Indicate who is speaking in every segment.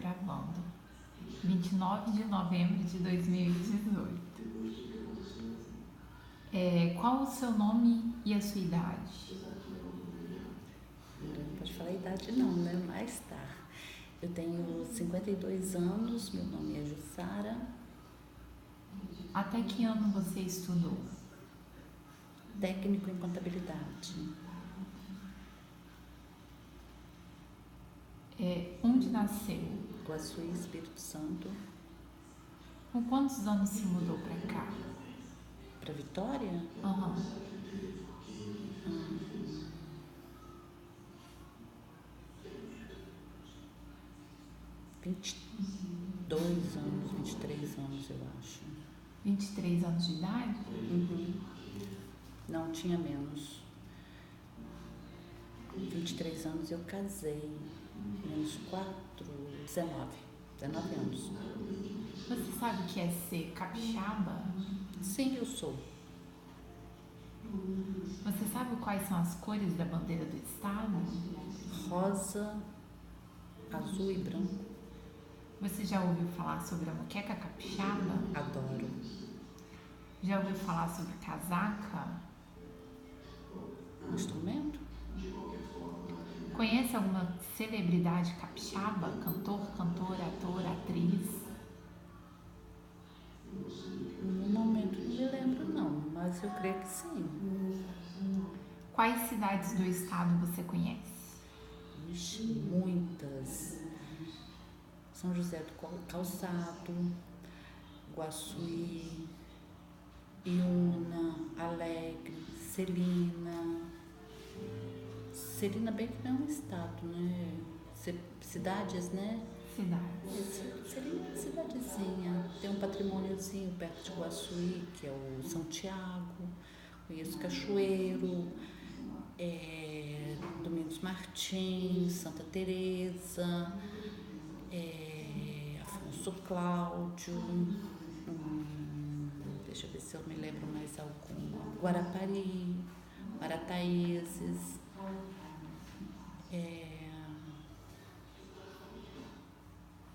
Speaker 1: Gravando. 29 de novembro de 2018. Qual o seu nome e a sua idade?
Speaker 2: Não pode falar a idade não, né? Mas tá. Eu tenho 52 anos, meu nome é Jussara.
Speaker 1: Até que ano você estudou?
Speaker 2: Técnico em contabilidade.
Speaker 1: Onde nasceu?
Speaker 2: Guaçuí, Espírito Santo.
Speaker 1: Com quantos anos se mudou pra cá?
Speaker 2: Pra Vitória?
Speaker 1: Aham.
Speaker 2: 22 anos, 23 anos, eu acho.
Speaker 1: 23 anos de idade?
Speaker 2: Não, tinha menos. 23 anos eu casei. Menos 4, 19 anos.
Speaker 1: Você sabe o que é ser capixaba?
Speaker 2: Sim, eu sou.
Speaker 1: Você sabe quais são as cores da bandeira do estado?
Speaker 2: Rosa, azul e branco.
Speaker 1: Você já ouviu falar sobre a moqueca capixaba?
Speaker 2: Adoro.
Speaker 1: Já ouviu falar sobre casaca?
Speaker 2: Instrumento?
Speaker 1: Conhece alguma celebridade capixaba? Cantor, cantora, ator, atriz?
Speaker 2: No momento não me lembro não, mas eu creio que sim.
Speaker 1: Quais cidades do estado você conhece?
Speaker 2: Ixi, muitas. São José do Calçado, Guaçuí, Iuna, Alegre, Celina. Celina bem que não é um estado, né? Cidades, né?
Speaker 1: Cidades.
Speaker 2: Celina é uma cidadezinha. Tem um patrimôniozinho perto de Guaçuí, que é o São Tiago. Conheço Cachoeiro, Domingos Martins, Santa Teresa, Afonso Cláudio, deixa eu ver se eu me lembro mais alguma. Guarapari, Marataízes,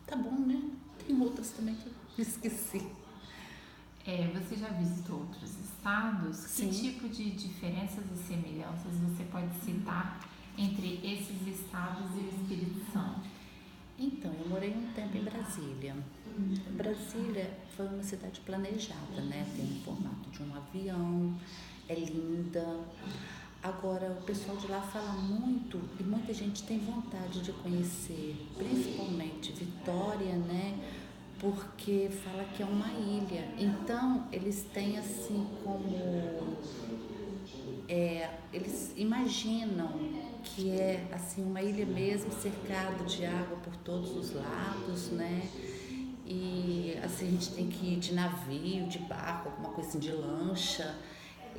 Speaker 2: tá bom, né? Tem outras também que eu esqueci.
Speaker 1: Você já visitou outros estados?
Speaker 2: Sim.
Speaker 1: Que tipo de diferenças e semelhanças você pode citar entre esses estados e o Espírito Santo?
Speaker 2: Então, eu morei um tempo em Brasília. Brasília foi uma cidade planejada, né? Tem o formato de um avião, é linda. Agora, o pessoal de lá fala muito e muita gente tem vontade de conhecer, principalmente Vitória, né? Porque fala que é uma ilha. Então, eles têm assim como... eles imaginam que é assim uma ilha mesmo, cercada de água por todos os lados, né? E assim a gente tem que ir de navio, de barco, alguma coisa assim, de lancha.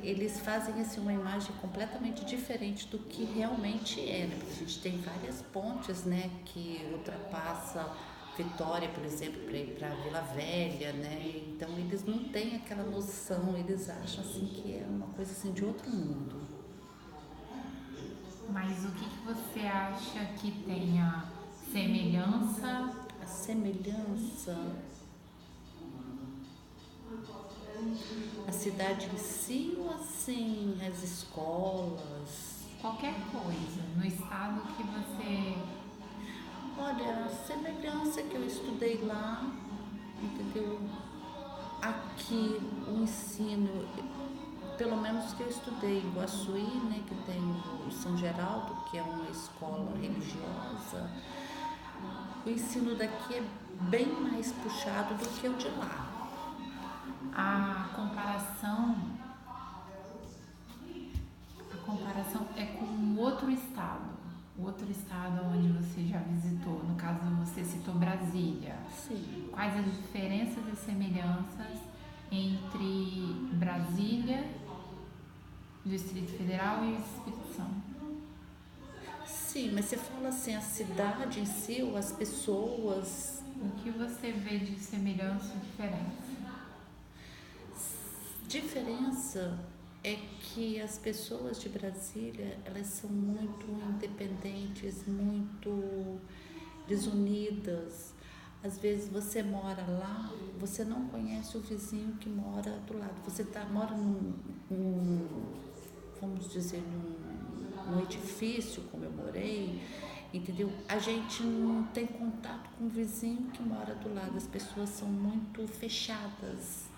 Speaker 2: Eles fazem assim uma imagem completamente diferente do que realmente é, né? Porque a gente tem várias pontes, né, que ultrapassa Vitória, por exemplo, para ir para Vila Velha, né? Então eles não têm aquela noção, eles acham assim que é uma coisa assim de outro mundo.
Speaker 1: Mas o que você acha que tenha semelhança?
Speaker 2: A semelhança, a cidade em si ou assim, as escolas?
Speaker 1: Qualquer coisa no estado que você...
Speaker 2: Olha, a semelhança que eu estudei lá, entendeu? Aqui o ensino, pelo menos que eu estudei em Guaçuí, né, que tem o São Geraldo, que é uma escola religiosa, o ensino daqui é bem mais puxado do que o de lá.
Speaker 1: A comparação é com outro estado onde você já visitou. No caso, você citou Brasília.
Speaker 2: Sim.
Speaker 1: Quais as diferenças e semelhanças entre Brasília, Distrito Federal e o Espírito Santo?
Speaker 2: Sim, mas você fala assim, a cidade em si, ou as pessoas...
Speaker 1: O que você vê de semelhança e diferença?
Speaker 2: Diferença é que as pessoas de Brasília, elas são muito independentes, muito desunidas. Às vezes você mora lá, você não conhece o vizinho que mora do lado. Você mora vamos dizer, num edifício, como eu morei, entendeu? A gente não tem contato com o vizinho que mora do lado. As pessoas são muito fechadas.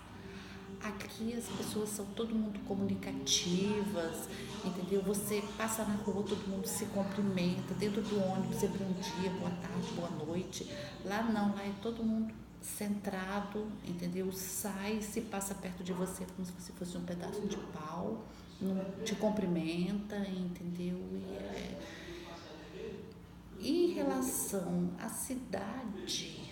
Speaker 2: Aqui as pessoas são todo mundo comunicativas, entendeu? Você passa na rua, todo mundo se cumprimenta, dentro do ônibus você bom dia, boa tarde, boa noite. Lá não, lá é todo mundo centrado, entendeu? Sai, se passa perto de você como se você fosse um pedaço de pau, não te cumprimenta, entendeu? E em relação à cidade,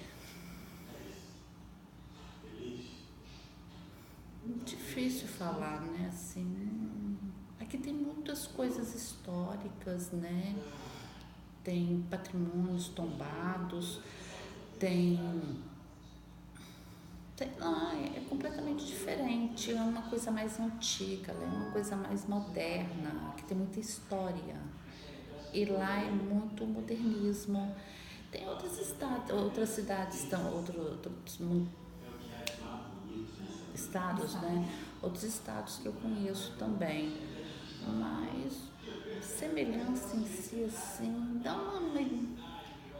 Speaker 2: difícil falar, né? Assim, aqui tem muitas coisas históricas, né? Tem patrimônios tombados, tem é completamente diferente, é uma coisa mais antiga, é uma coisa mais moderna, que tem muita história. E lá é muito modernismo. Tem outras cidades, outros estados, né? Outros estados que eu conheço também, mas semelhança em si, assim, dá uma...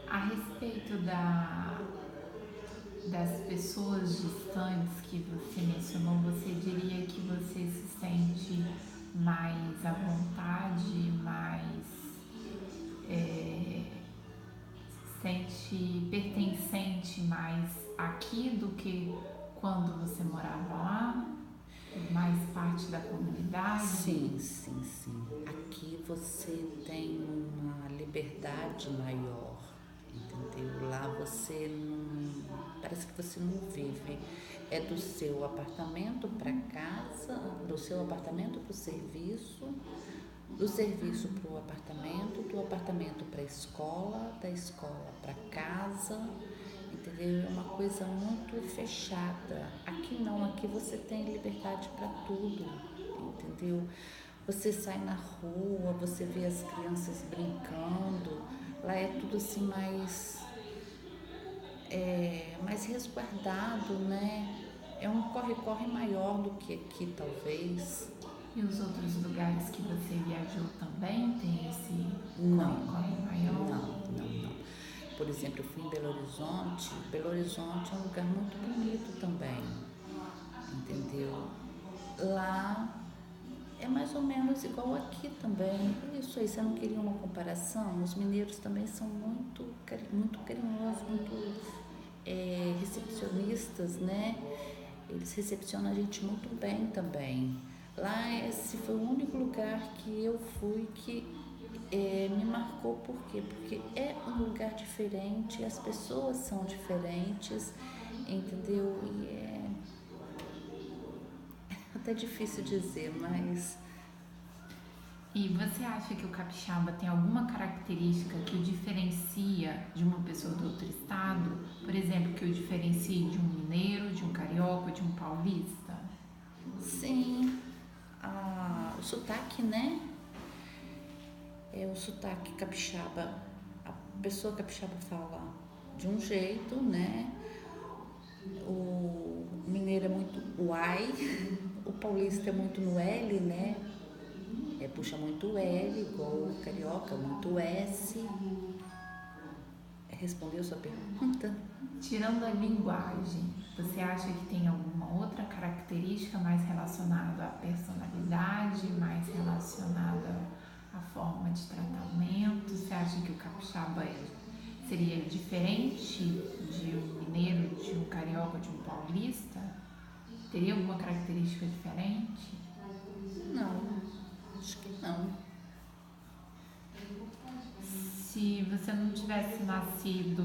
Speaker 1: A respeito das pessoas distantes que você mencionou, você diria que você se sente mais à vontade, mais se sente pertencente mais aqui do que quando você morava lá? Mais parte da comunidade?
Speaker 2: Sim. Aqui você tem uma liberdade maior, entendeu? Lá você não... Parece que você não vive. É do seu apartamento para casa, do seu apartamento para o serviço, do serviço para o apartamento, do apartamento para a escola, da escola para casa, entendeu? É uma coisa muito fechada. Aqui não, aqui você tem liberdade para tudo, entendeu? Você sai na rua, você vê as crianças brincando, lá é tudo assim mais resguardado, né? É um corre-corre maior do que aqui, talvez.
Speaker 1: E os outros lugares que você viajou também tem esse corre-corre maior?
Speaker 2: Não. Por exemplo, eu fui em Belo Horizonte. Belo Horizonte é um lugar muito bonito também, entendeu? Lá é mais ou menos igual aqui também. Isso aí, você não queria uma comparação? Os mineiros também são muito carinhosos, muito recepcionistas, né? Eles recepcionam a gente muito bem também. Lá esse foi o único lugar que eu fui que me marcou. Por quê? Porque é um lugar diferente, as pessoas são diferentes, entendeu? E é até difícil dizer, mas...
Speaker 1: E você acha que o capixaba tem alguma característica que o diferencia de uma pessoa do outro estado? Por exemplo, que o diferencie de um mineiro, de um carioca, de um paulista?
Speaker 2: Sim, o sotaque, né? É o sotaque capixaba. A pessoa capixaba fala de um jeito, né? O mineiro é muito uai, o paulista é muito no L, né? Puxa muito L, igual o carioca, muito S. Respondeu sua pergunta?
Speaker 1: Tirando a linguagem, você acha que tem alguma outra característica mais relacionada à personalidade, mais relacionada à forma de tratamento? Você acha que o capixaba seria diferente de um mineiro, de um carioca, de um paulista? Teria alguma característica diferente?
Speaker 2: Não, acho que não.
Speaker 1: Se você não tivesse nascido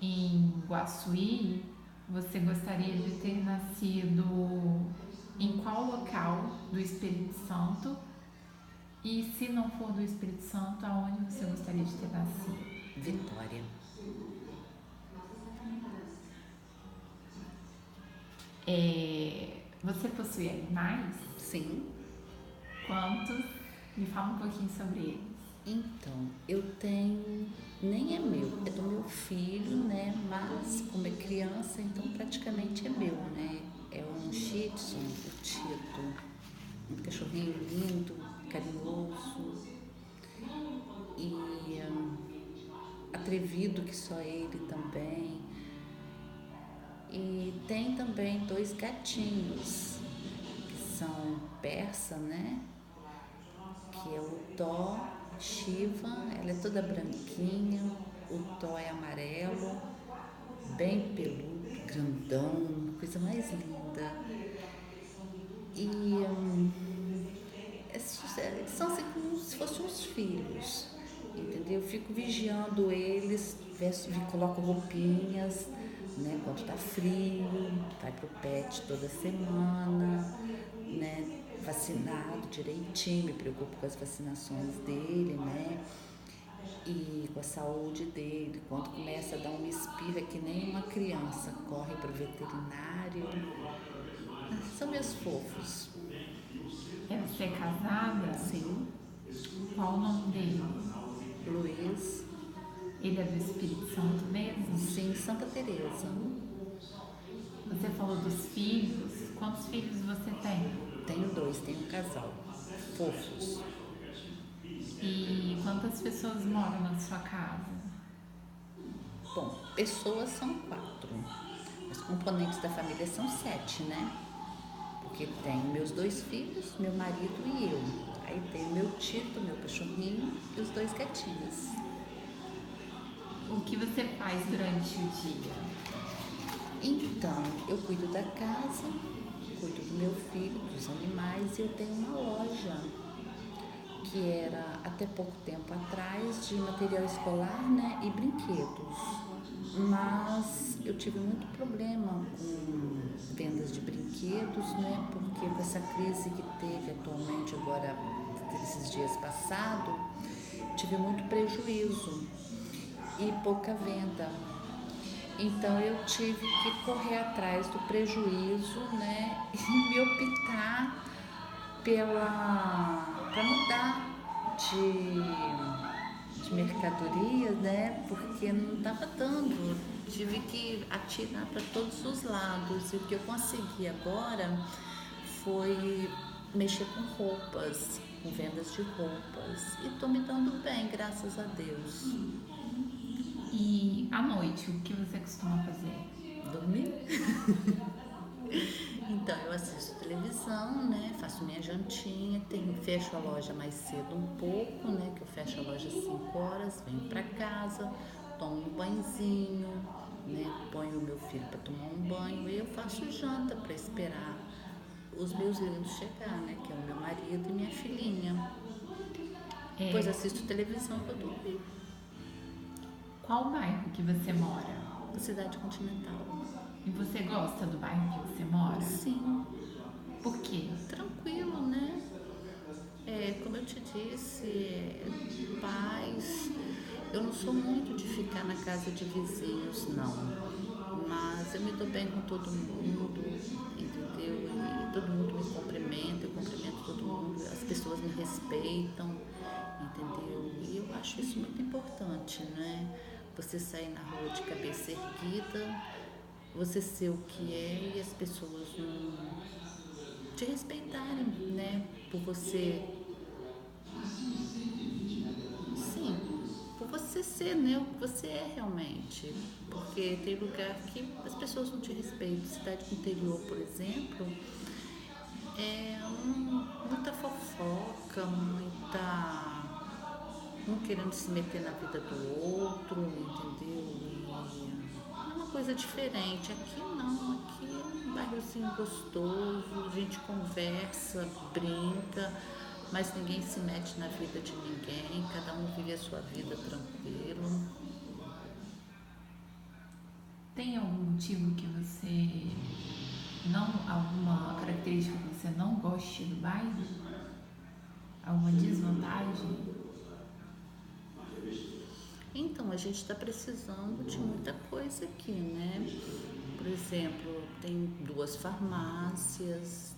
Speaker 1: em Guaçuí, você gostaria de ter nascido em qual local do Espírito Santo? E se não for do Espírito Santo, aonde você gostaria de ter nascido?
Speaker 2: Vitória.
Speaker 1: Você possui animais?
Speaker 2: Sim.
Speaker 1: Quantos? Me fala um pouquinho sobre eles.
Speaker 2: Então, eu tenho, nem é meu, é do meu filho, né? Mas mas como é criança, então praticamente é meu, né? É um Shih Tzu, o Tito, um cachorrinho lindo, carinhoso e atrevido que só ele também. E tem também 2 gatinhos que são persa, né? Que é o Tó, Shiva, ela é toda branquinha, o Tó é amarelo, bem peludo, grandão, coisa mais linda. E eles são assim como se fossem uns filhos, entendeu? Eu fico vigiando eles, coloco roupinhas, né? Quando tá frio, vai pro pet toda semana, né? Vacinado direitinho, me preocupo com as vacinações dele, né? E com a saúde dele. Quando começa a dar uma espirra, que nem uma criança, corre pro veterinário. São meus fofos.
Speaker 1: É você casada?
Speaker 2: Sim.
Speaker 1: Qual o nome dele?
Speaker 2: Luiz.
Speaker 1: Ele é do Espírito Santo mesmo?
Speaker 2: Sim, Santa Teresa.
Speaker 1: Você falou dos filhos. Quantos filhos você tem?
Speaker 2: Tenho 2, tenho um casal. Fofos.
Speaker 1: E quantas pessoas moram na sua casa?
Speaker 2: Bom, pessoas são 4. Os componentes da família são 7, né? Porque tem meus 2 filhos, meu marido e eu. Aí tem o meu Tito, meu cachorrinho e os 2 gatinhos.
Speaker 1: O que você faz durante o dia?
Speaker 2: Então, eu cuido da casa, cuido do meu filho, dos animais, e eu tenho uma loja que era até pouco tempo atrás de material escolar, né, e brinquedos. Mas eu tive muito problema com vendas de brinquedos, né, porque com essa crise que teve atualmente agora, esses dias passados, tive muito prejuízo e pouca venda. Então eu tive que correr atrás do prejuízo, né, e me optar para mudar de mercadoria, né, porque não estava dando. Tive que atirar para todos os lados e o que eu consegui agora foi mexer com roupas, com vendas de roupas, e estou me dando bem, graças a Deus.
Speaker 1: E à noite, o que você costuma fazer?
Speaker 2: Dormir? Então, eu assisto televisão, né? Faço minha jantinha, fecho a loja mais cedo um pouco, né? Que eu fecho a loja às 5 horas, venho pra casa, tomo um banhozinho, né? Ponho o meu filho para tomar um banho e eu faço janta para esperar os meus lindos chegar, né? Que é o meu marido e minha filhinha. Depois assisto televisão para dormir.
Speaker 1: Qual bairro que você mora?
Speaker 2: Cidade Continental.
Speaker 1: E você gosta do bairro que você mora?
Speaker 2: Sim.
Speaker 1: Por quê?
Speaker 2: Tranquilo, né? Como eu te disse, paz. Eu não sou muito de ficar na casa de vizinhos, não. Mas eu me dou bem com todo mundo, entendeu? E todo mundo me cumprimenta, eu cumprimento todo mundo. As pessoas me respeitam, entendeu? E eu acho isso muito importante, né? Você sair na rua de cabeça erguida, você ser o que é e as pessoas não te respeitarem, né? Por você, sim, por você ser, né? O que você é realmente. Porque tem lugar que as pessoas não te respeitam. Cidade do interior, por exemplo, muita fofoca, um querendo se meter na vida do outro, entendeu? E é uma coisa diferente. Aqui não, aqui é um bairrozinho gostoso, a gente conversa, brinca, mas ninguém se mete na vida de ninguém, cada um vive a sua vida tranquilo.
Speaker 1: Tem algum motivo que você alguma característica que você não goste do bairro? Alguma desvantagem?
Speaker 2: Então, a gente está precisando de muita coisa aqui, né? Por exemplo, tem 2 farmácias,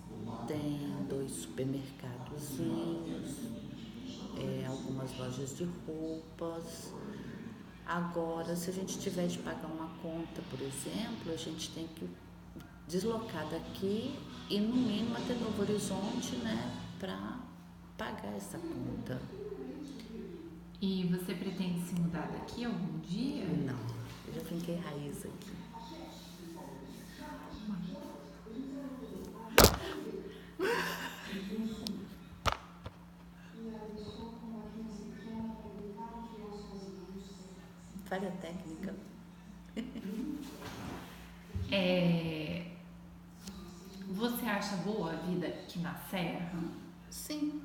Speaker 2: tem 2 supermercadozinhos, algumas lojas de roupas, Agora, se a gente tiver de pagar uma conta, por exemplo, a gente tem que deslocar daqui e no mínimo até Novo Horizonte, né, para pagar essa conta.
Speaker 1: E você pretende se mudar daqui algum dia?
Speaker 2: Não, eu já finquei raiz aqui. Falha técnica.
Speaker 1: Você acha boa a vida aqui na Serra?
Speaker 2: Sim.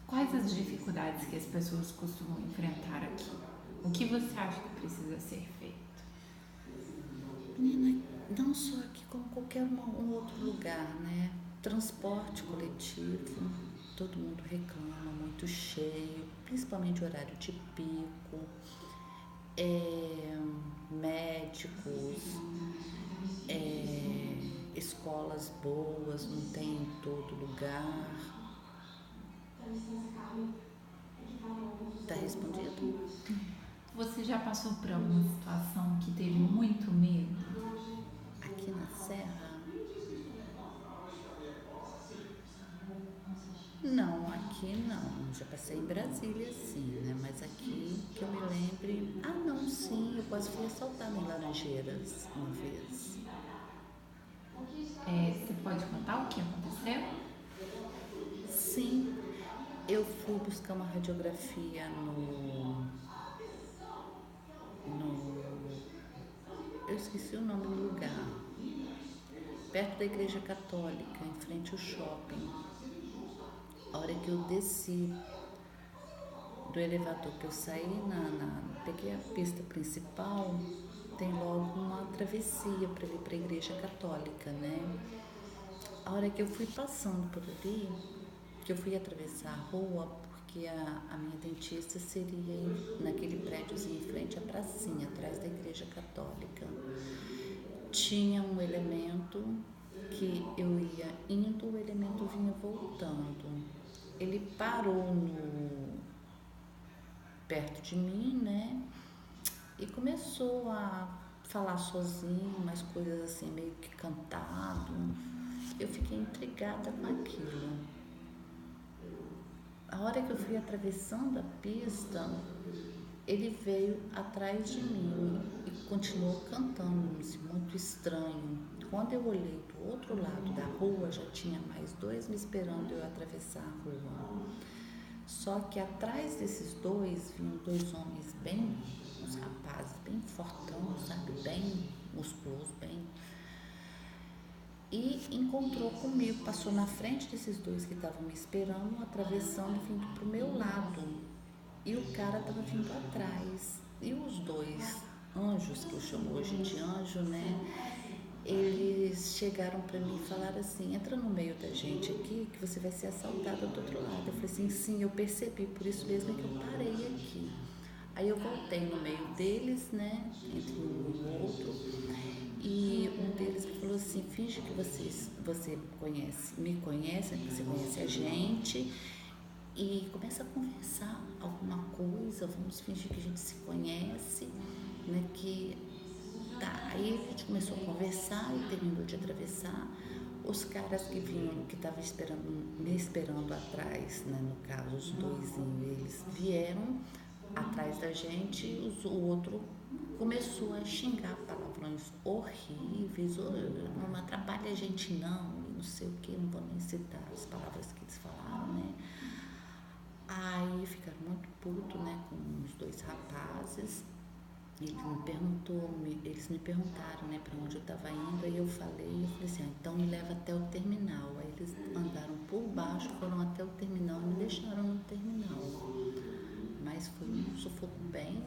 Speaker 1: Quais as dificuldades que as pessoas costumam enfrentar aqui? O que você acha que precisa ser feito?
Speaker 2: Menina, não só aqui como qualquer um outro lugar, né? Transporte coletivo, todo mundo reclama, muito cheio, principalmente horário de pico, médicos, escolas boas, não tem em todo lugar. Tá respondido?
Speaker 1: Você já passou por alguma situação que teve muito medo?
Speaker 2: Aqui na Serra? Não, aqui não. Já passei em Brasília, sim, né? Mas aqui que eu me lembre. Ah, não, sim, eu quase fui assaltada em Laranjeiras uma vez.
Speaker 1: Você pode contar o que aconteceu?
Speaker 2: Sim, eu fui buscar uma radiografia eu esqueci o nome do lugar, perto da Igreja Católica, em frente ao shopping. A hora que eu desci do elevador, que eu saí, peguei a pista principal, tem logo uma travessia para ir para a Igreja Católica, né? A hora que eu fui passando por ali, que eu fui atravessar a rua, porque a minha dentista seria naquele prédiozinho em frente à pracinha, atrás da Igreja Católica. Tinha um elemento que eu ia indo, o elemento vinha voltando. Ele parou perto de mim, né? E começou a falar sozinho, umas coisas assim, meio que cantado. Eu fiquei intrigada com aquilo. A hora que eu fui atravessando a pista, ele veio atrás de mim e continuou cantando, muito estranho. Quando eu olhei do outro lado da rua, já tinha mais 2 me esperando eu atravessar a rua. Só que atrás desses 2 vinham 2 homens uns rapazes bem fortão, sabe, bem musculosos, bem. E encontrou comigo, passou na frente desses 2 que estavam me esperando, atravessando, vindo pro meu lado. E o cara estava vindo atrás. E os 2 anjos, que eu chamo hoje de anjo, né? Eles chegaram para mim e falaram assim: entra no meio da gente aqui que você vai ser assaltada do outro lado. Eu falei assim: sim, eu percebi, por isso mesmo é que eu parei aqui. Aí eu voltei no meio deles, né? Entre um e o outro. E um deles falou assim: finge que você me conhece, que você conhece a gente. E começa a conversar alguma coisa, vamos fingir que a gente se conhece, né? Tá, aí a gente começou a conversar e terminou de atravessar. Os caras que estavam me esperando atrás, né? No caso, os 2, eles vieram atrás da gente e o outro começou a xingar palavrões horríveis, não atrapalha a gente não sei o que, não vou nem citar as palavras que eles falaram, né? Aí ficaram muito putos, né, com os 2 rapazes. Eles me perguntaram, né, para onde eu estava indo, aí eu falei assim, então me leva até o terminal. Aí eles andaram por baixo, foram até o terminal e me deixaram no terminal. Mas foi um sufoco bem.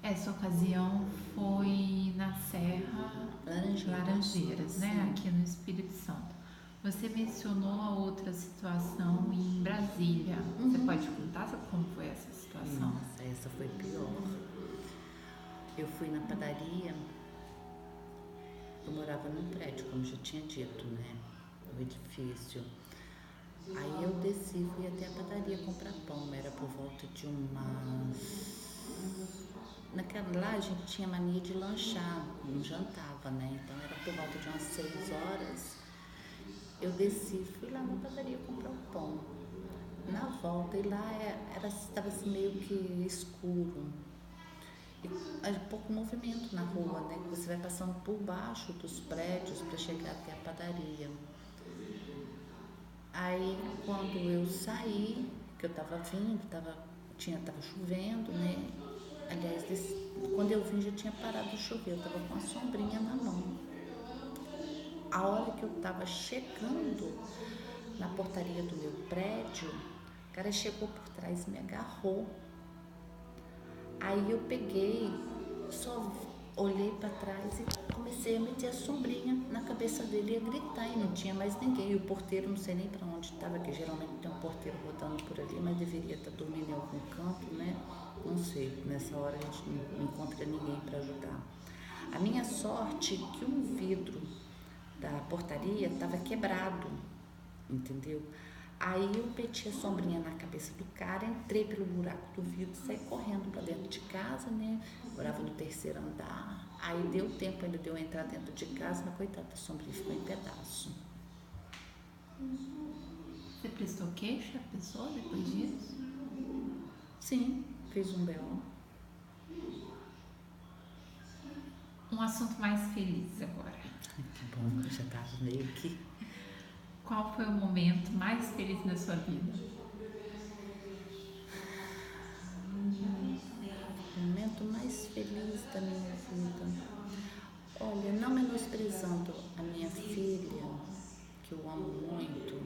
Speaker 1: Essa ocasião foi na Serra Laranjeiras, né, aqui no Espírito Santo. Você mencionou a outra situação em Brasília. Você pode contar como foi essa situação?
Speaker 2: Nossa, essa foi pior. Eu fui na padaria, eu morava num prédio, como já tinha dito, né? No edifício. Aí eu desci, fui até a padaria comprar pão, era por volta de umas... Naquela lá a gente tinha mania de lanchar, não jantava, né? Então era por volta de umas 6 horas. Eu desci, fui lá na padaria comprar o pão. Na volta, e lá estava assim meio que escuro. E pouco movimento na rua, né? Você vai passando por baixo dos prédios para chegar até a padaria. Aí quando eu saí, que eu tava vindo, tava chovendo, né? Aliás, quando eu vim já tinha parado de chover, eu tava com a sombrinha na mão. A hora que eu tava chegando na portaria do meu prédio, o cara chegou por trás e me agarrou. Aí eu peguei, só olhei para trás e comecei a meter a sombrinha na cabeça dele e a gritar, e não tinha mais ninguém. E o porteiro, não sei nem para onde estava, que geralmente tem um porteiro rodando por ali, mas deveria estar dormindo em algum canto, né? Não sei, nessa hora a gente não encontra ninguém para ajudar. A minha sorte é que um vidro da portaria estava quebrado, entendeu? Aí eu meti a sombrinha na cabeça do cara, entrei pelo buraco do vidro, saí correndo para dentro de casa, né? Morava no 3º andar. Aí deu tempo ainda de eu entrar dentro de casa, mas coitada, a sombrinha ficou em pedaço.
Speaker 1: Você prestou queixa à pessoa depois disso?
Speaker 2: Sim, fiz um B.O.
Speaker 1: Um assunto mais feliz agora.
Speaker 2: Que bom, eu já estava meio que...
Speaker 1: Qual foi o momento mais feliz da sua vida?
Speaker 2: O momento mais feliz da minha vida. Olha, não menosprezando a minha filha, que eu amo muito,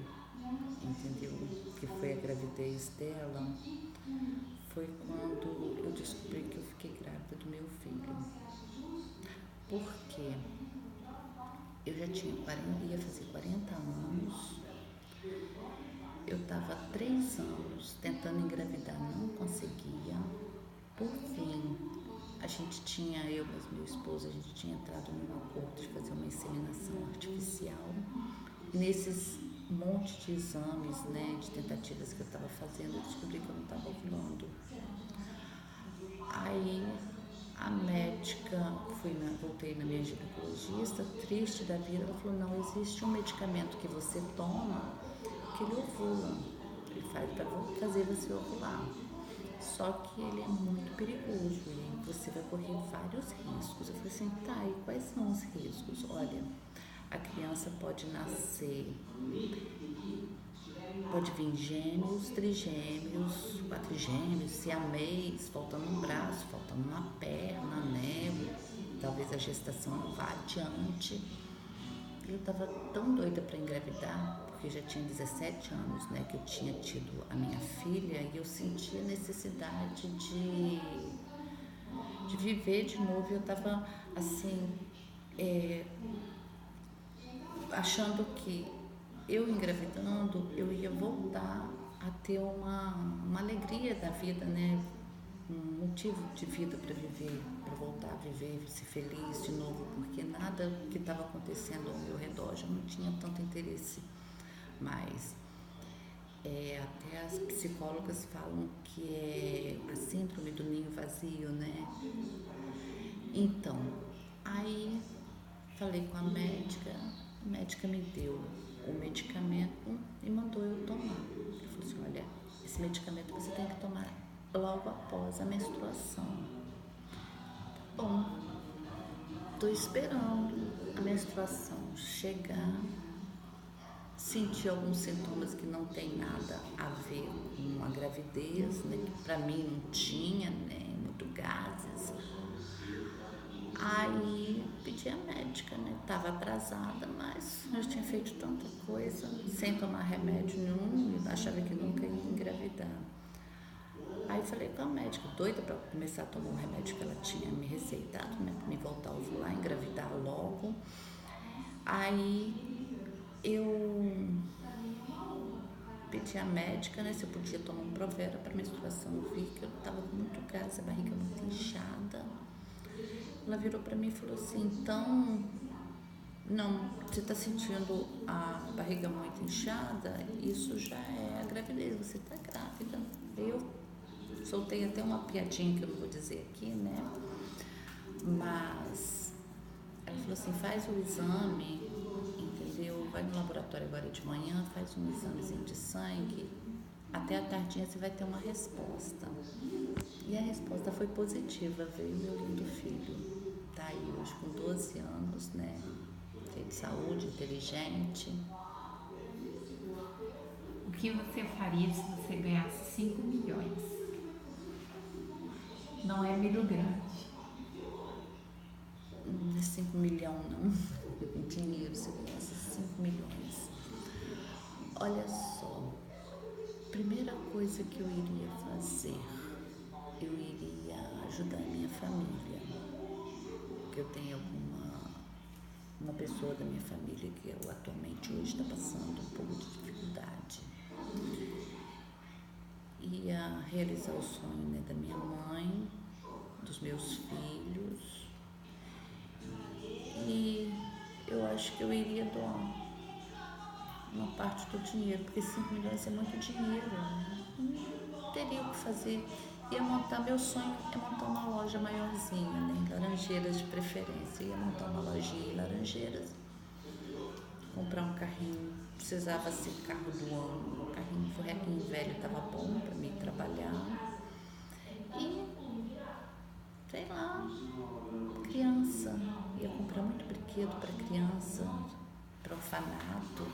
Speaker 2: entendeu? Que foi a gravidez dela, foi quando eu descobri que eu fiquei grávida do meu filho. Por quê? Eu já ia fazer 40 anos, eu estava há 3 anos tentando engravidar, não conseguia. Por fim, eu e meu esposo, a gente tinha entrado num acordo de fazer uma inseminação artificial. E nesses monte de exames, né, de tentativas que eu estava fazendo, eu descobri que eu não estava ovulando. Aí a médica, voltei na minha ginecologista, triste da vida, ela falou, não, existe um medicamento que você toma que ele ovula, ele faz para fazer você ovular. Só que ele é muito perigoso e você vai correr vários riscos. Eu falei assim, tá, e quais são os riscos? Olha, a criança pode nascer, pode vir gêmeos, trigêmeos, quatrigêmeos, siamês, faltando um braço, faltando uma perna, né? Talvez a gestação não vá adiante. Eu estava tão doida para engravidar, porque já tinha 17 anos, né, que eu tinha tido a minha filha, e eu sentia necessidade de viver de novo. Eu estava assim, achando que eu engravidando, eu ia voltar a ter uma alegria da vida, né? Um motivo de vida para viver, para voltar a viver, ser feliz de novo, porque nada que estava acontecendo ao meu redor já não tinha tanto interesse. Mas até as psicólogas falam que é a síndrome do ninho vazio, né? Então, aí falei com a médica me deu o medicamento e mandou eu tomar. Ela falou assim, olha, esse medicamento você tem que tomar logo após a menstruação. Bom, estou esperando a menstruação chegar, senti alguns sintomas que não tem nada a ver com a gravidez, né, que para mim não tinha, né, muito gases. Aí pedi a médica, né, estava atrasada, mas eu tinha feito tanta coisa, sem tomar remédio nenhum, eu achava que nunca ia engravidar. Aí falei com a médica, doida para começar a tomar o remédio que ela tinha me receitado, né, para me voltar a ovular, engravidar logo. Aí eu pedi à médica, né, se eu podia tomar um Provera para menstruação. Eu vi que eu estava com muito gás, a barriga muito inchada. Ela virou para mim e falou assim, então Não, você está sentindo a barriga muito inchada, isso já é a gravidez, você está grávida. Eu soltei até uma piadinha que eu não vou dizer aqui, né? Mas ela falou assim, faz o exame, entendeu? Vai no laboratório agora de manhã, faz um examezinho de sangue, até a tardinha você vai ter uma resposta. E a resposta foi positiva, veio meu lindo filho. Tá aí hoje com 12 anos, né? Cheio de saúde, inteligente.
Speaker 1: O que você faria se você ganhasse 5 milhões? Não é milho grande.
Speaker 2: Não é 5 milhões, não. Dinheiro, se eu ganhasse 5 milhões. Olha só, primeira coisa que eu iria fazer, eu iria ajudar a minha família. Que eu tenho uma pessoa da minha família que eu atualmente hoje está passando um pouco de dificuldade. Ia realizar o sonho, né, da minha mãe, dos meus filhos, e eu acho que eu iria doar uma parte do dinheiro, porque 5 milhões é muito dinheiro, né? Não teria o que fazer. Ia montar, meu sonho é montar uma loja maiorzinha, né, em Laranjeiras de preferência. Ia montar uma lojinha em Laranjeiras, comprar um carrinho, precisava ser carro do ano, um carrinho furrequinho velho estava bom para mim trabalhar. E, sei lá, criança, ia comprar muito brinquedo para criança, para orfanato,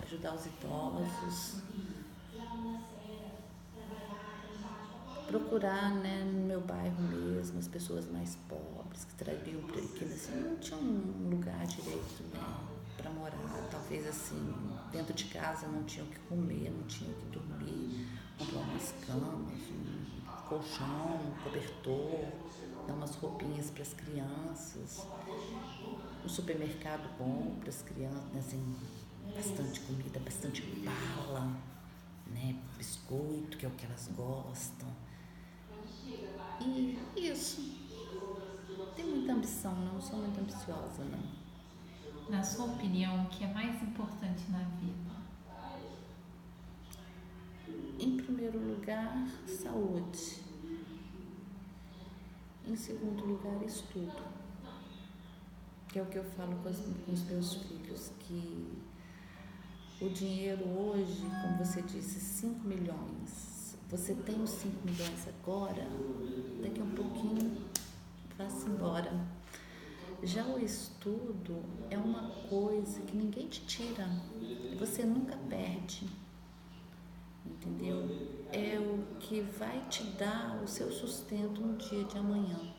Speaker 2: ajudar os idosos. Procurar, né, no meu bairro mesmo, as pessoas mais pobres que trariam para que assim, não tinham um lugar direito, né, para morar, talvez assim, dentro de casa não tinham o que comer, não tinham o que dormir, comprar umas camas, um colchão, um cobertor, dar umas roupinhas para as crianças, um supermercado bom para as crianças, né, assim, bastante comida, bastante bala, né, biscoito, que é o que elas gostam. E isso. Tem muita ambição, não sou muito ambiciosa, não.
Speaker 1: Na sua opinião, o que é mais importante na vida?
Speaker 2: Em primeiro lugar, saúde. Em segundo lugar, estudo. Que é o que eu falo com os meus filhos, que o dinheiro hoje, como você disse, 5 milhões. Você tem os 5 milhões agora, daqui a um pouquinho vá-se embora. Já o estudo é uma coisa que ninguém te tira, você nunca perde, entendeu? É o que vai te dar o seu sustento no dia de amanhã.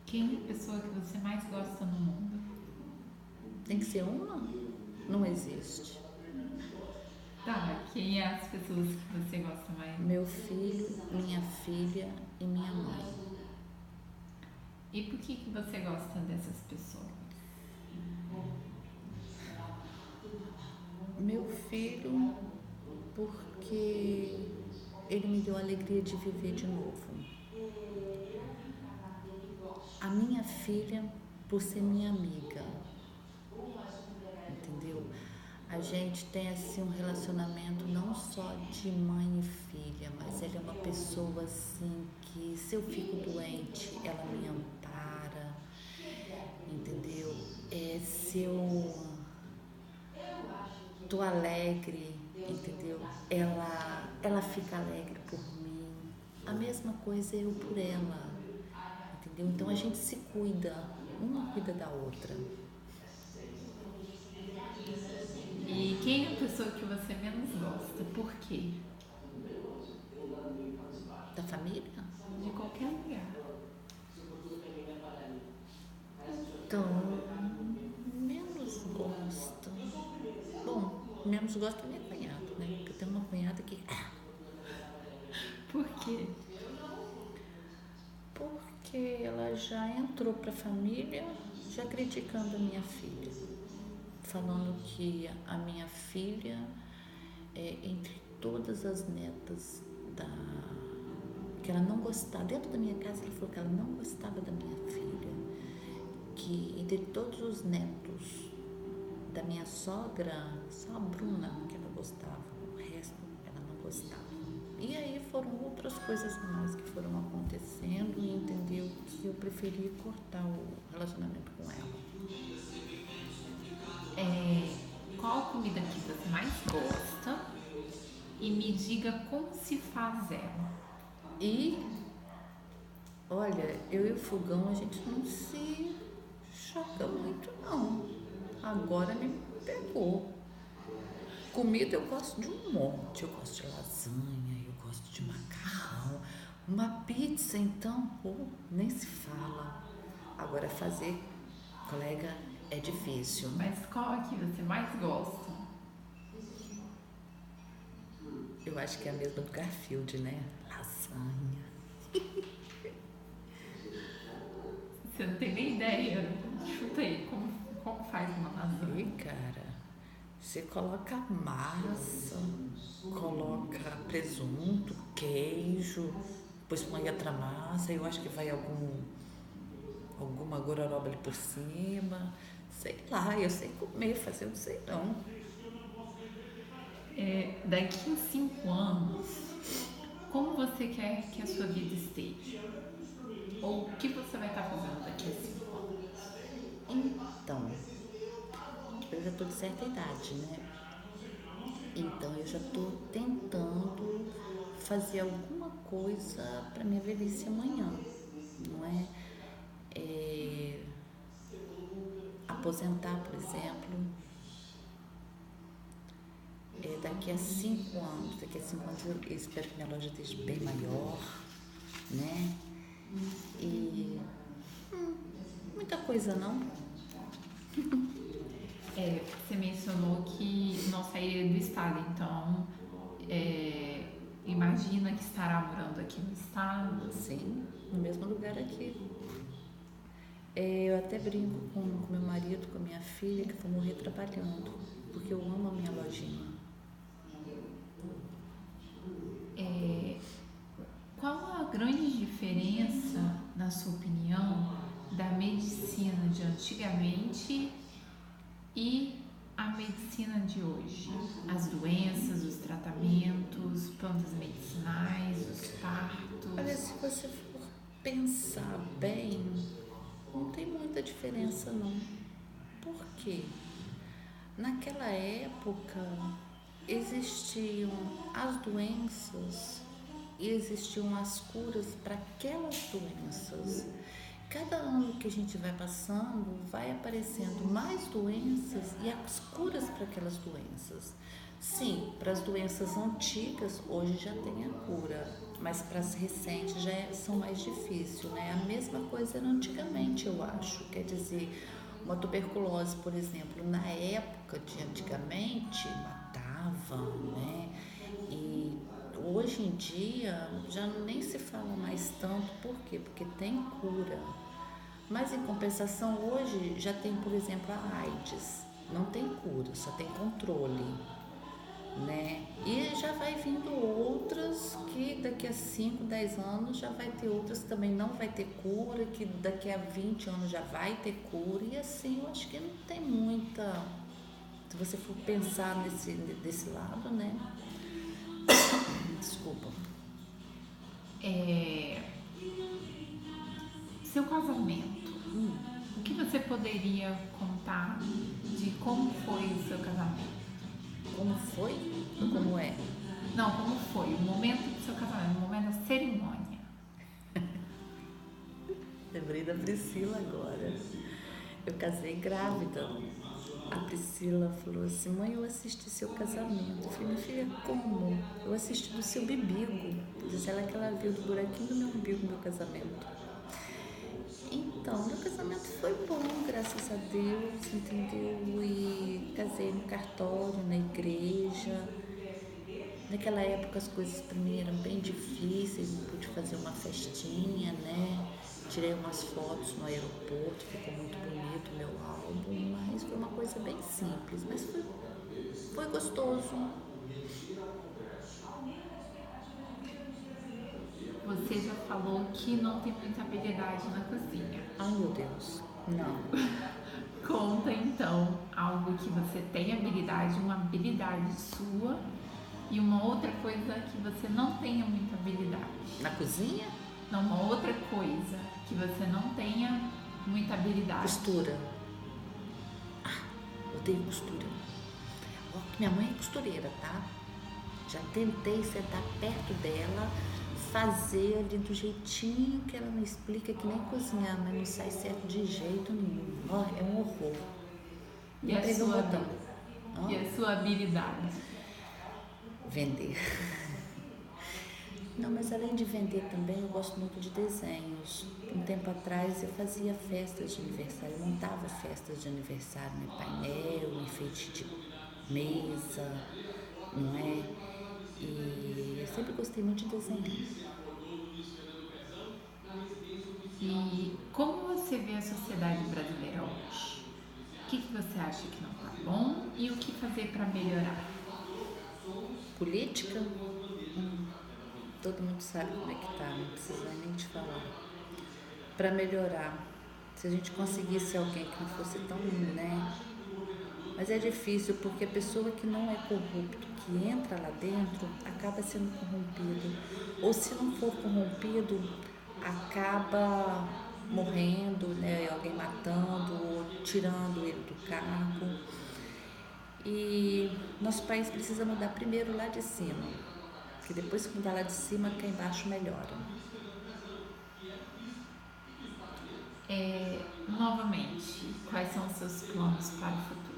Speaker 1: Quem é a pessoa que você mais gosta no mundo?
Speaker 2: Tem que ser uma? Não existe.
Speaker 1: Tá, quem é as pessoas que você gosta mais?
Speaker 2: Meu filho, minha filha e minha mãe.
Speaker 1: E por que você gosta dessas pessoas?
Speaker 2: Meu filho, porque ele me deu a alegria de viver de novo. A minha filha, por ser minha amiga, entendeu? A gente tem assim um relacionamento não só de mãe e filha, mas ela é uma pessoa assim que, se eu fico doente, ela me ampara, entendeu? Se eu tô alegre, entendeu? Ela fica alegre por mim. A mesma coisa eu por ela, entendeu? Então a gente se cuida, uma cuida da outra.
Speaker 1: E quem é a pessoa que você menos gosta? Por quê?
Speaker 2: Da família?
Speaker 1: De qualquer lugar.
Speaker 2: Então, menos gosto. Bom, menos gosto da minha cunhada, né? Porque eu tenho uma cunhada que...
Speaker 1: Por quê?
Speaker 2: Porque ela já entrou pra família já criticando a minha filha. Falando que a minha filha é entre todas as netas que ela não gostava. Dentro da minha casa ela falou que ela não gostava da minha filha. que entre todos os netos da minha sogra, só a Bruna que ela gostava, o resto ela não gostava. E aí foram outras coisas mais que foram acontecendo e entendeu que eu preferi cortar o relacionamento com ela.
Speaker 1: Qual a comida que você mais gosta? E me diga como se faz ela.
Speaker 2: E, olha, eu e o fogão a gente não se choca muito não. Agora me pegou. Comida eu gosto de um monte. Eu gosto de lasanha, eu gosto de macarrão. Uma pizza, então, nem se fala. Agora fazer, colega, é difícil.
Speaker 1: Mas qual a que você mais gosta?
Speaker 2: Eu acho que é a mesma do Garfield, né? Lasanha.
Speaker 1: Você não tem nem ideia. Chuta aí, como faz uma lasanha?
Speaker 2: E, cara, você coloca massa, coloca presunto, queijo, depois põe outra massa, eu acho que vai alguma gororoba ali por cima. Sei lá, eu sei comer, fazer eu não sei não.
Speaker 1: Daqui em 5 anos, como você quer que a sua vida esteja? Ou o que você vai estar fazendo daqui a 5 anos?
Speaker 2: Então, eu já estou de certa idade, né? Então eu já estou tentando fazer alguma coisa para minha velhice amanhã, não é? Aposentar, por exemplo, daqui a 5 anos. Daqui a 5 anos eu espero que minha loja esteja bem maior, né? E muita coisa não.
Speaker 1: Você mencionou que não sairia do estado, então imagina que estará morando aqui no estado.
Speaker 2: Sim, no mesmo lugar aqui. Eu até brinco com meu marido, com a minha filha, que vou morrer trabalhando, porque eu amo a minha lojinha.
Speaker 1: Qual a grande diferença, na sua opinião, da medicina de antigamente e a medicina de hoje? As doenças, os tratamentos, plantas medicinais, os partos.
Speaker 2: Olha, se você for pensar bem, não tem muita diferença não. Por quê? Naquela época existiam as doenças e existiam as curas para aquelas doenças. Cada ano que a gente vai passando, vai aparecendo mais doenças e as curas para aquelas doenças. Sim, para as doenças antigas, hoje já tem a cura, mas para as recentes são mais difíceis, né? A mesma coisa era antigamente, eu acho. Quer dizer, uma tuberculose, por exemplo, na época de antigamente, matava, né? E hoje em dia já nem se fala mais tanto, por quê? Porque tem cura. Mas em compensação, hoje já tem, por exemplo, a AIDS. Não tem cura, só tem controle, né? E já vai vindo outras que daqui a 5, 10 anos já vai ter outras que também não vai ter cura, que daqui a 20 anos já vai ter cura. E assim, eu acho que não tem muita... Se você for pensar desse lado, né? Desculpa.
Speaker 1: Seu casamento. O que você poderia contar de como foi o seu casamento?
Speaker 2: Como foi ou como é?
Speaker 1: Não, como foi o momento do seu casamento, o momento da cerimônia.
Speaker 2: Lembrei da Priscila agora. Eu casei grávida. A Priscila falou assim: mãe, eu assisti seu casamento. Eu falei: minha filha, como? Eu assisti do seu bibigo. Diz ela que ela viu do buraquinho do meu umbigo meu casamento. Então, meu casamento foi bom, graças a Deus, entendeu? E casei no cartório, na igreja. Naquela época as coisas para mim eram bem difíceis, não pude fazer uma festinha, né? Tirei umas fotos no aeroporto, ficou muito bonito o meu álbum, mas foi uma coisa bem simples, mas foi gostoso.
Speaker 1: Você já falou que não tem muita habilidade na cozinha.
Speaker 2: Ai, meu Deus. Não.
Speaker 1: Conta então algo que você tem habilidade, uma habilidade sua e uma outra coisa que você não tenha muita habilidade.
Speaker 2: Na cozinha?
Speaker 1: Não, uma outra coisa que você não tenha muita habilidade.
Speaker 2: Costura. Odeio costura. Ó, minha mãe é costureira, tá? Já tentei sentar perto dela, fazer ali do jeitinho que ela me explica, que nem cozinhar, mas não sai certo de jeito nenhum. Ó, é um horror.
Speaker 1: E a sua habilidade?
Speaker 2: Vender. Não, mas além de vender também, eu gosto muito de desenhos. Um tempo atrás eu fazia festas de aniversário, eu montava festas de aniversário, né? Painel, enfeite de mesa, não é? E eu sempre gostei muito de desenhar.
Speaker 1: E como você vê a sociedade brasileira hoje? O que você acha que não está bom e o que fazer para melhorar?
Speaker 2: Política? Todo mundo sabe como é que tá, não precisa nem te falar. Para melhorar, se a gente conseguisse alguém que não fosse tão, né? Mas é difícil porque a pessoa que não é corrupto, que entra lá dentro, acaba sendo corrompido. Ou se não for corrompido, acaba morrendo, né? Alguém matando ou tirando ele do cargo. E nosso país precisa mudar primeiro lá de cima, porque depois que mudar lá de cima, cá embaixo melhora.
Speaker 1: Novamente, quais são os seus planos para o futuro?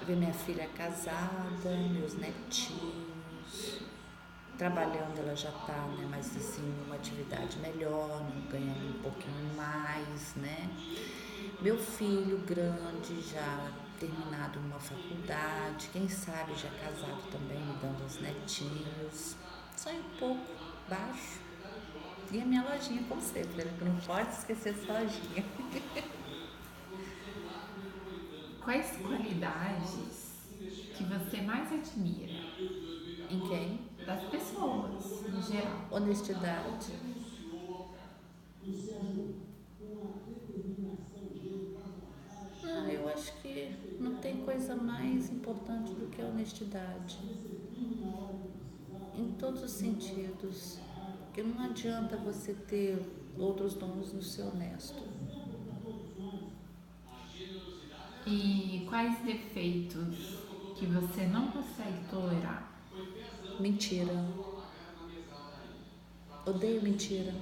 Speaker 2: Ver minha filha casada, meus netinhos, trabalhando, ela já está, né, mas assim, uma atividade melhor, ganhando um pouquinho mais, né? Meu filho grande, já terminado uma faculdade, quem sabe já casado também, me dando os netinhos. Sonho um pouco, baixo. E a minha lojinha, como sempre, né? Não pode esquecer dessa lojinha.
Speaker 1: Quais qualidades que você mais admira?
Speaker 2: Em quem?
Speaker 1: Das pessoas, no geral.
Speaker 2: Honestidade. Eu acho que não tem coisa mais importante do que a honestidade. Em todos os sentidos. Porque não adianta você ter outros dons no ser honesto.
Speaker 1: E quais defeitos que você não consegue tolerar?
Speaker 2: Mentira. Odeio mentira.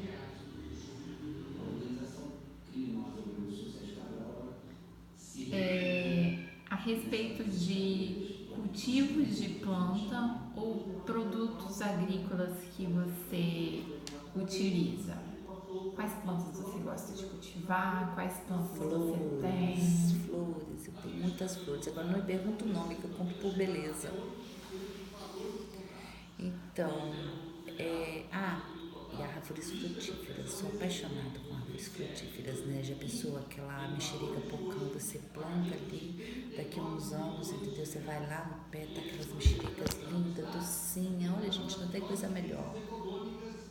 Speaker 1: A respeito de cultivos de planta ou produtos agrícolas que você utiliza? Quais plantas você gosta de cultivar? Quais plantas você tem?
Speaker 2: Flores, eu tenho muitas flores. Agora não me pergunta o nome, que eu compro por beleza. Então, e árvores frutíferas. Sou apaixonada com árvores frutíferas, né? Já pensou aquela mexerica pocã, você planta ali, daqui a uns anos, entendeu? Você vai lá no pé, tá aquelas mexericas lindas, docinha. Olha, gente, não tem coisa melhor.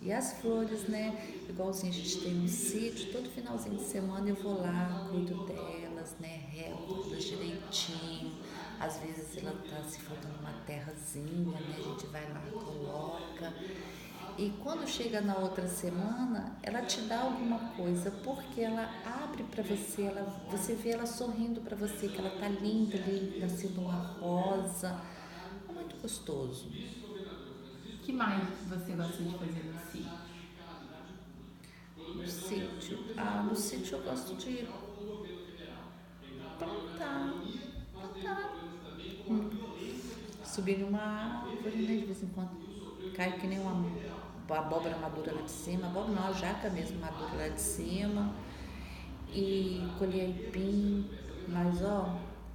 Speaker 2: E as flores, né? Igualzinho a gente tem um sítio, todo finalzinho de semana eu vou lá, cuido delas, né? Rego elas direitinho. Às vezes ela tá se faltando uma terrazinha, né? A gente vai lá, coloca. E quando chega na outra semana, ela te dá alguma coisa, porque ela abre para você, você vê ela sorrindo para você, que ela tá linda ali, nascendo uma rosa. É muito gostoso.
Speaker 1: O que mais você gosta de fazer no sítio?
Speaker 2: No sítio? No sítio eu gosto de plantar. Subir numa árvore, né? De vez em quando cai que nem uma abóbora madura lá de cima, abóbora não, a jaca mesmo madura lá de cima, e colher aipim, mas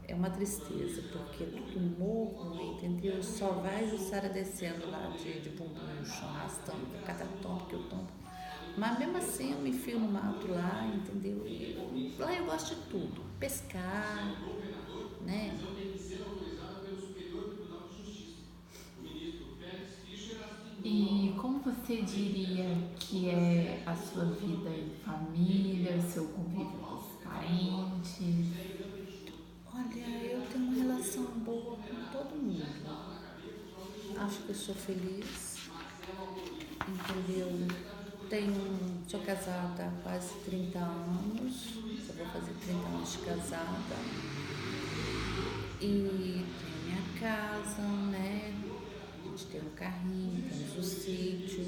Speaker 2: é uma tristeza, porque tudo morro, entendeu? Só vai Jussara descendo lá de bumbum no chão, arrastando cada tombo que eu tomo. Mas mesmo assim eu me enfio no mato lá, entendeu? E lá eu gosto de tudo, pescar, né?
Speaker 1: E como você diria que é a sua vida em família, seu convívio com os parentes?
Speaker 2: Olha, eu tenho uma relação boa com todo mundo. Acho que eu sou feliz, entendeu? Sou casada há quase 30 anos, só vou fazer 30 anos de casada. E tenho minha casa, né? A gente tem um carrinho, temos o sítio.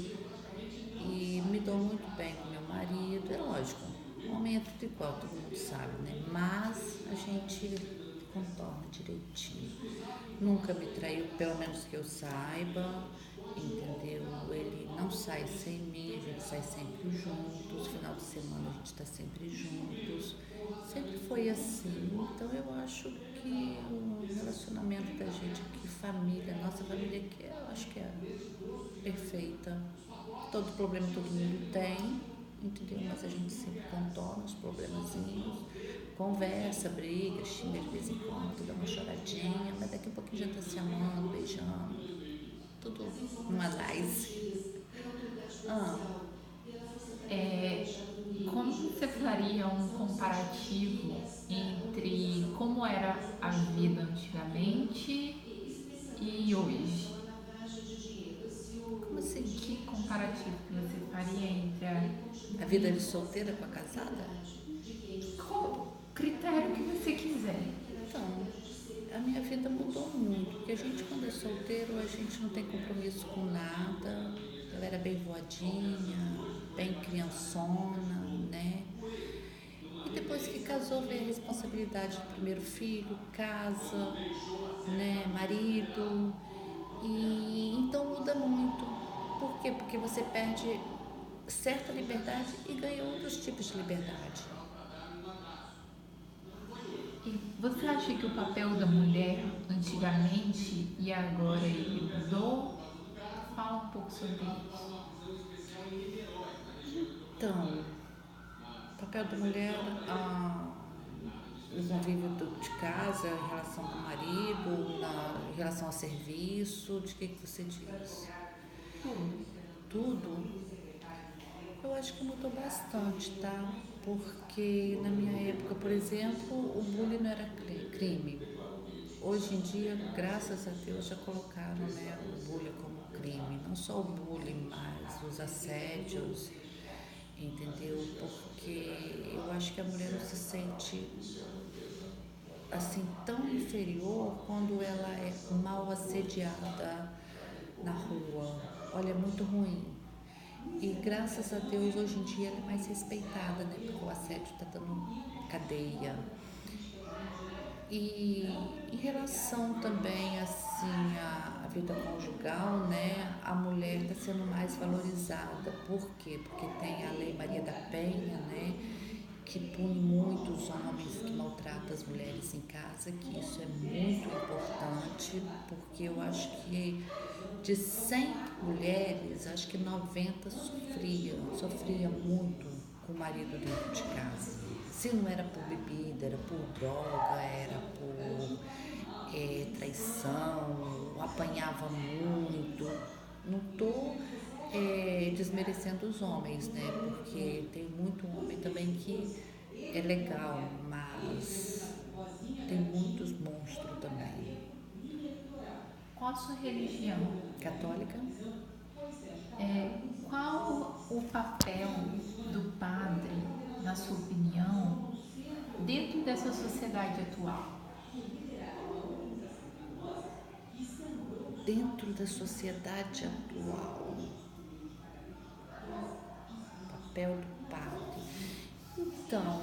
Speaker 2: E me dou muito bem com meu marido, é lógico, homem é tudo igual, todo mundo sabe, né? Mas a gente contorna direitinho. Nunca me traiu, pelo menos que eu saiba, entendeu? Ele não sai sem mim, a gente sai sempre juntos, final de semana a gente está sempre juntos. Sempre foi assim, então eu acho que o relacionamento da gente aqui, família, nossa família aqui, eu acho que é perfeita. Todo problema todo mundo tem, entendeu? Mas a gente sempre contorna os problemazinhos, conversa, briga, xinga de vez em quando, dá uma choradinha, mas daqui a pouquinho já tá se amando, beijando, tudo numa nice. Ah,
Speaker 1: É, como você faria um comparativo entre como era a vida antigamente e hoje?
Speaker 2: como assim?
Speaker 1: Que comparativo que você faria entre
Speaker 2: A vida de solteira com a casada?
Speaker 1: qual critério que você quiser?
Speaker 2: Então, a minha vida mudou muito, porque a gente quando é solteiro, a gente não tem compromisso com nada. Eu era bem voadinha, bem criançona, né? E depois que casou, veio a responsabilidade do primeiro filho, casa, né, marido. E então muda muito. Por quê? Porque você perde certa liberdade e ganha outros tipos de liberdade.
Speaker 1: E você acha que o papel da mulher antigamente e agora ele mudou? Fala um pouco sobre isso.
Speaker 2: Então, o papel da mulher, no convívio de casa, em relação com o marido, em relação ao serviço, de que você diz? Tudo? Eu acho que mudou bastante, tá? Porque na minha época, por exemplo, o bullying não era crime. Hoje em dia, graças a Deus, já colocaram, né, o bullying como crime. Não só o bullying, mas os assédios, entendeu? Porque eu acho que a mulher não se sente assim tão inferior quando ela é mal assediada na rua. Olha, é muito ruim. E graças a Deus hoje em dia ela é mais respeitada, né? Porque o assédio está dando cadeia. E em relação também assim à vida conjugal, né? A mulher está sendo mais valorizada. Por quê? Porque tem a Lei Maria da Penha, né? Que pune muito os homens que maltratam as mulheres em casa, que isso é muito importante, porque eu acho que de 100 mulheres, acho que 90 sofria muito com o marido dentro de casa. Se não era por bebida, era por droga, era por traição, apanhava muito. Não estou desmerecendo os homens, né? Porque tem muito homem também que é legal, mas tem muitos monstros também.
Speaker 1: Qual a sua religião?
Speaker 2: Católica?
Speaker 1: Qual o papel do padre, na sua opinião, dentro dessa sociedade atual?
Speaker 2: Dentro da sociedade atual, o papel do padre. Então,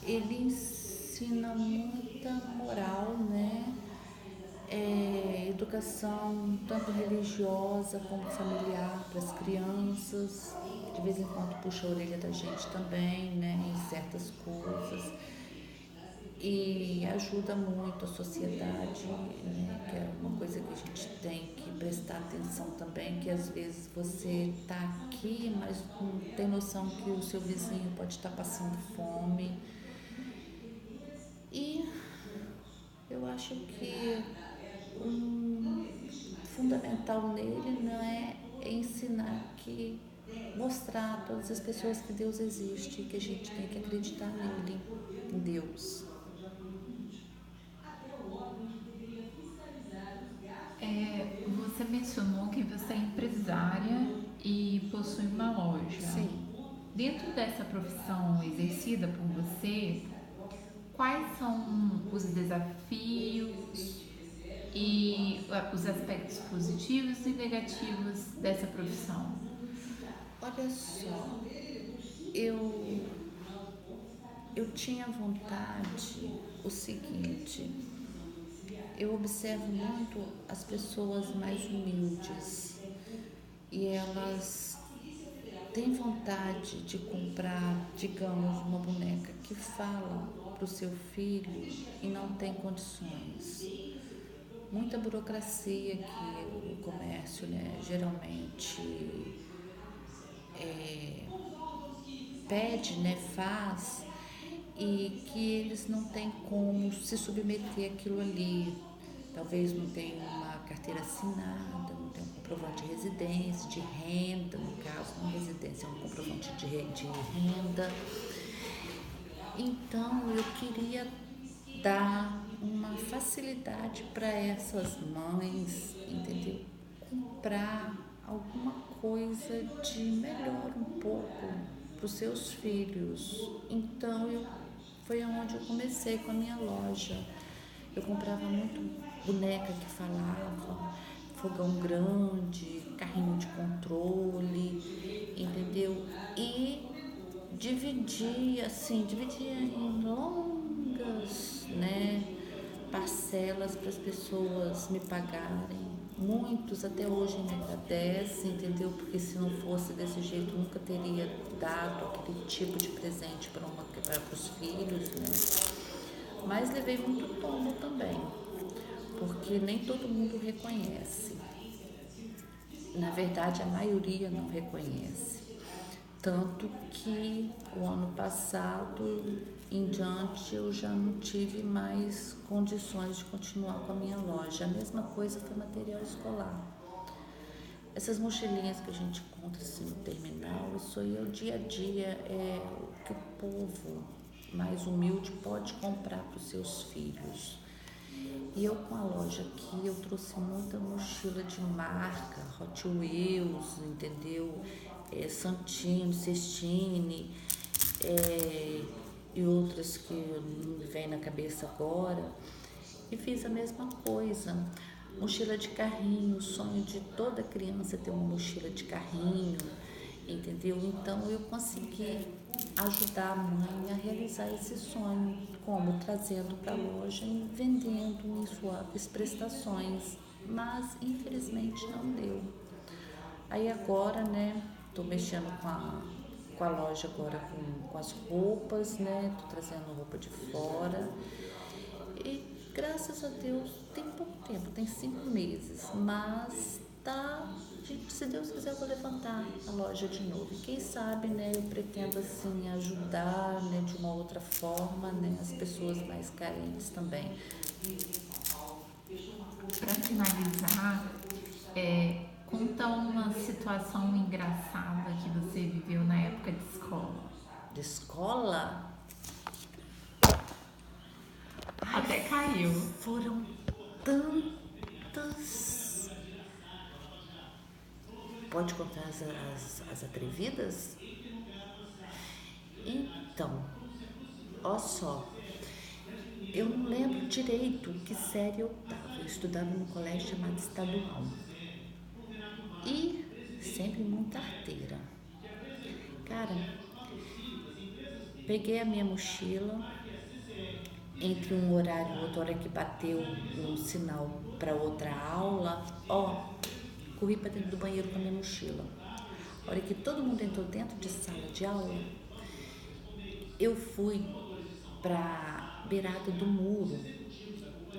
Speaker 2: ele ensina muita moral, né? Educação tanto religiosa como familiar para as crianças. De vez em quando puxa a orelha da gente também, né? Em certas coisas. E ajuda muito a sociedade, né? Que é uma coisa que a gente tem que prestar atenção também, que às vezes você está aqui, mas não tem noção que o seu vizinho pode estar passando fome. E eu acho que fundamental nele não é ensinar que mostrar a todas as pessoas que Deus existe, que a gente tem que acreditar nele, em Deus.
Speaker 1: Você mencionou que você é empresária e possui uma loja.
Speaker 2: Sim.
Speaker 1: Dentro dessa profissão exercida por você, quais são os desafios e os aspectos positivos e negativos dessa profissão?
Speaker 2: Olha só, eu tinha vontade, o seguinte, eu observo muito as pessoas mais humildes e elas têm vontade de comprar, digamos, uma boneca que fala para o seu filho e não tem condições. Muita burocracia que o comércio, né, geralmente pede, né, faz, e que eles não têm como se submeter àquilo ali. Talvez não tenha uma carteira assinada, não tenha um comprovante de residência, de renda, no caso, não residência, é um comprovante de renda. Então, eu queria dar uma facilidade para essas mães, entendeu? Comprar alguma coisa de melhor um pouco para os seus filhos. Então, foi onde eu comecei com a minha loja. Eu comprava muito boneca que falava, fogão grande, carrinho de controle, entendeu? E dividia em longas, né, parcelas para as pessoas me pagarem. Muitos até hoje me agradecem, entendeu? Porque se não fosse desse jeito, nunca teria dado aquele tipo de presente para os filhos, né? Mas levei muito tombo também, porque nem todo mundo reconhece. Na verdade, a maioria não reconhece. Tanto que o ano passado em diante eu já não tive mais condições de continuar com a minha loja. A mesma coisa foi material escolar. Essas mochilinhas que a gente encontra assim no terminal, isso aí é o dia a dia, é o que o povo mais humilde pode comprar para os seus filhos. E eu com a loja aqui, eu trouxe muita mochila de marca, Hot Wheels, entendeu? Santini, Cestine, e outras que não me vem na cabeça agora. E fiz a mesma coisa. Mochila de carrinho, o sonho de toda criança é ter uma mochila de carrinho, entendeu? Então eu consegui ajudar a mãe a realizar esse sonho, como trazendo para a loja e vendendo em suaves prestações, mas infelizmente não deu. Aí agora, né, tô mexendo com a loja agora com as roupas, né, tô trazendo roupa de fora e graças a Deus tem pouco tempo, tem 5 meses, mas tá, se Deus quiser eu vou levantar a loja de novo. E quem sabe, né, eu pretendo assim ajudar, né, de uma outra forma, né, as pessoas mais carentes também.
Speaker 1: Para finalizar, conta uma situação engraçada que você viveu na época de escola.
Speaker 2: De escola?
Speaker 1: Até caiu.
Speaker 2: Foram tantas. Pode contar as atrevidas? Então, ó só, eu não lembro direito que série eu estava. Eu estudava num colégio chamado Estadual. E sempre muita arteira. Cara, peguei a minha mochila, entre um horário e outro, hora que bateu um sinal para outra aula, corri para dentro do banheiro com a minha mochila. A hora que todo mundo entrou dentro de sala de aula, eu fui para beirada do muro.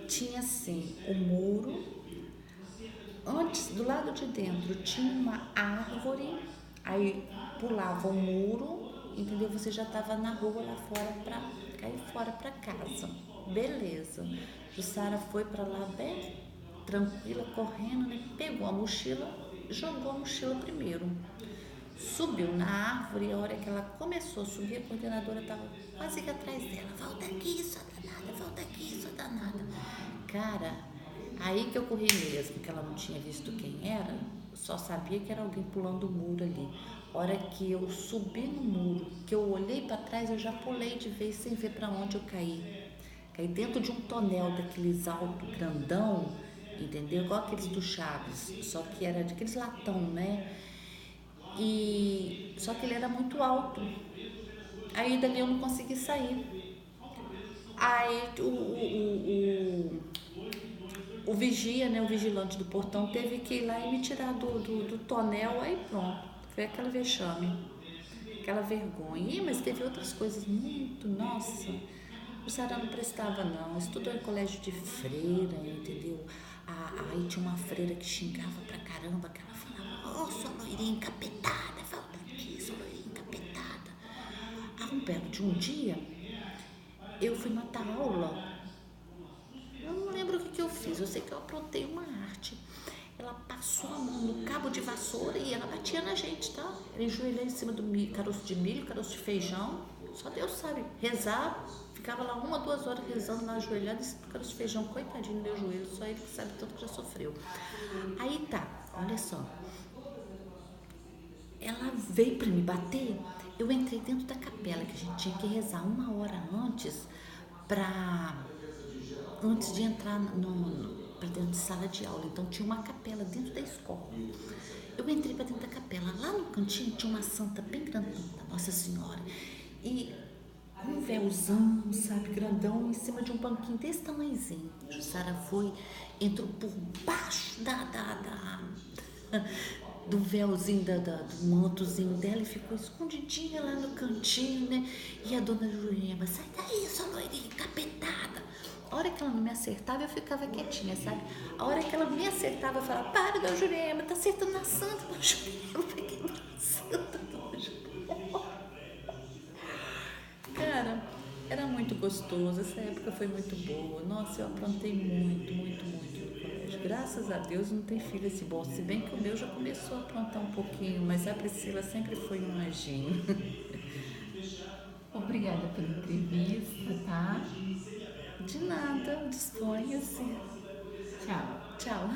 Speaker 2: Tinha assim, o muro, antes, do lado de dentro, tinha uma árvore, aí pulava o muro, entendeu? Você já estava na rua lá fora para cair fora para casa. Beleza. Jussara foi para lá bem tranquila, correndo, né? Pegou a mochila jogou a mochila primeiro. Subiu na árvore e a hora que ela começou a subir, a coordenadora estava quase que atrás dela. Volta aqui, sua danada, volta aqui, sua danada. Cara, aí que eu corri mesmo, que ela não tinha visto quem era, só sabia que era alguém pulando o muro ali. A hora que eu subi no muro, que eu olhei para trás, eu já pulei de vez sem ver para onde eu caí. Caí dentro de um tonel daqueles alto grandão, entendeu? Igual aqueles do Chaves, só que era daqueles latão, né? E só que ele era muito alto. Aí dali eu não consegui sair. Aí o vigia, né, o vigilante do portão teve que ir lá e me tirar do tonel. Aí pronto, foi aquela vexame, aquela vergonha. Ih, mas teve outras coisas muito, nossa, o Sara não prestava não, estudou em colégio de freira, entendeu? Aí tinha uma freira que xingava pra caramba, que ela falava, ô, sua loirinha encapetada, volta aqui, sua loirinha encapetada. Aí um belo de um dia, eu fui matar aula. Eu não lembro o que eu fiz, eu sei que eu aprontei uma arte. Ela passou a mão no cabo de vassoura e ela batia na gente, tá? Ela enjoelhou em cima do caroço de milho, caroço de feijão. Só Deus sabe. Rezava, ficava lá 1 ou 2 horas rezando lá ajoelhada em cima do caroço de feijão. Coitadinho do meu joelho, só ele que sabe tanto que já sofreu. Aí tá, olha só. Ela veio pra me bater, eu entrei dentro da capela, que a gente tinha que rezar 1 hora antes antes de entrar para dentro de sala de aula. Então tinha uma capela dentro da escola. Eu entrei para dentro da capela. Lá no cantinho tinha uma santa bem grandona, Nossa Senhora. E um véuzão, sabe, grandão, em cima de um banquinho desse tamanhozinho. A Jussara foi, entrou por baixo do véuzinho, do mantozinho dela e ficou escondidinha lá no cantinho, né? E a dona Jurema, sai daí, sua loirinha encapetada. A hora que ela não me acertava, eu ficava quietinha, sabe? A hora que ela me acertava, eu falava, para, dona Jurema, tá acertando na santa, dona Jurema. Eu peguei na santa, dona Jurema. Cara, era muito gostoso, essa época foi muito boa. Nossa, eu aprontei muito, muito, muito no colégio. Graças a Deus não tem filho esse bom, se bem que o meu já começou a aprontar um pouquinho, mas a Priscila sempre foi um anjinho.
Speaker 1: Obrigada pela entrevista, tá?
Speaker 2: De nada, disponha-se.
Speaker 1: Tchau.
Speaker 2: Tchau.